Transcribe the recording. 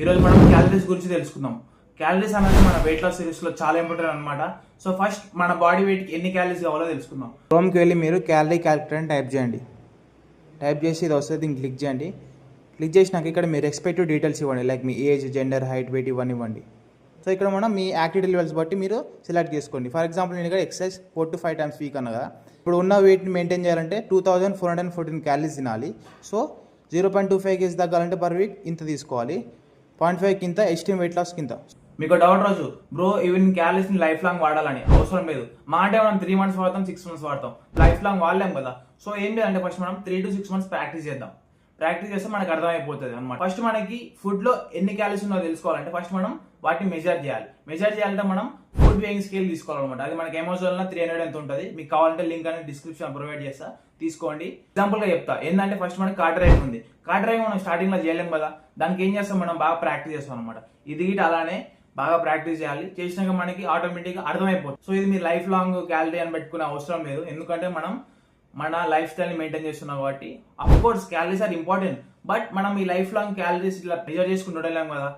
ఈరోజు మనం క్యాలరీస్ గురించి తెలుసుకుందాం. క్యాలరీస్ అనేది మన వెయిట్ లాస్ సిరీస్లో చాలా ఇంపార్టెంట్ అనమాట. సో ఫస్ట్ మన బాడీ వెయిట్కి ఎన్ని క్యాలరీస్ కావాలో తెలుసుకుందాం. క్రోమ్కి వెళ్ళి మీరు క్యాలరీ క్యాలిక్యులేటర్ అని టైప్ చేయండి. టైప్ చేసి ఇది వస్తుంది, దీన్ని క్లిక్ చేయండి. క్లిక్ చేసినాక ఇక్కడ మీరు ఎక్స్పెక్టివ్ డీటెయిల్స్ ఇవ్వండి, లైక్ మీ ఏజ్, జెండర్, హైట్, వెయిట్ ఇవన్నీ ఇవ్వండి. సో ఇక్కడ మనం మీ యాక్టివిటీ లెవెల్స్ బట్టి మీరు సెలెక్ట్ చేసుకోండి. ఫర్ ఎగ్జాంపుల్ నేను ఇక్కడ ఎక్సర్సైజ్ 4 to 5 times వీక్ అన్న కదా. ఇప్పుడు ఉన్న వెయిట్ని మెయింటైన్ చేయాలంటే 2414 క్యాలరీస్ తినాలి. సో 0.25 kg తగ్గాలంటే పర్ వీక్ ఇంత తీసుకోవాలి. 0.5 కింద ఎక్స్ట్రీమ్ వెయిట్ లాస్ కింద. మీకు డౌట్ రాజు, బ్రో ఈవెన్ క్యాలరీస్ని లైఫ్ లాంగ్ వాడాలని అవసరం లేదు. మా అంటే మనం 3 months వాడతాం, 6 months వాడతాం, లైఫ్ లాంగ్ వాడలేం కదా. సో ఏం లేదంటే ఫస్ట్ మనం 3 to 6 months ప్రాక్టీస్ చేద్దాం. ప్రాక్టీస్ చేస్తే మనకు అర్థమైపోతుంది అనమాట. ఫస్ట్ మనకి ఫుడ్ లో ఎన్ని క్యాలరీస్ ఉన్నదో తెలుసుకోవాలంటే ఫస్ట్ మనం వాటిని మెజర్ చేయాలి. మెజర్ చేయాలంటే మనం ఫుడ్ వేయింగ్ స్కేల్ తీసుకోవాలన్నమాట. అది మనకి అమెజాన్ లో 300 ఎంత ఉంటుంది. మీకు కావాలంటే లింక్ అనేది డిస్క్రిప్షన్ ప్రొవైడ్ చేస్తా, తీసుకోండి. ఎగ్జాంపుల్ గా చెప్తా. ఏంటంటే ఫస్ట్ మనకి కార్డ్ డ్రైవింగ్ ఉంది. కార్డ్ డ్రైవింగ్ మనం స్టార్టింగ్ లో చేయలేం కదా. దానికి ఏం చేస్తాం, మనం బాగా ప్రాక్టీస్ చేస్తాం అనమాట. ఇది గిట్ అలానే బాగా ప్రాక్టీస్ చేయాలి. చేసినాక మనకి ఆటోమేటిక్ గా అర్థమైపోతుంది. సో ఇది మీ లైఫ్ లాంగ్ క్యాలరీ అని పెట్టుకునే అవసరం లేదు, ఎందుకంటే మనం మన లైఫ్ స్టైల్ ని మెయింటైన్ చేస్తున్నాం కాబట్టి. Of course calories are important, but మనం ఈ లైఫ్ లాంగ్ క్యాలరీస్ ఇట్లా మెజర్ చేసుకుంటూ ఉండలేం కదా.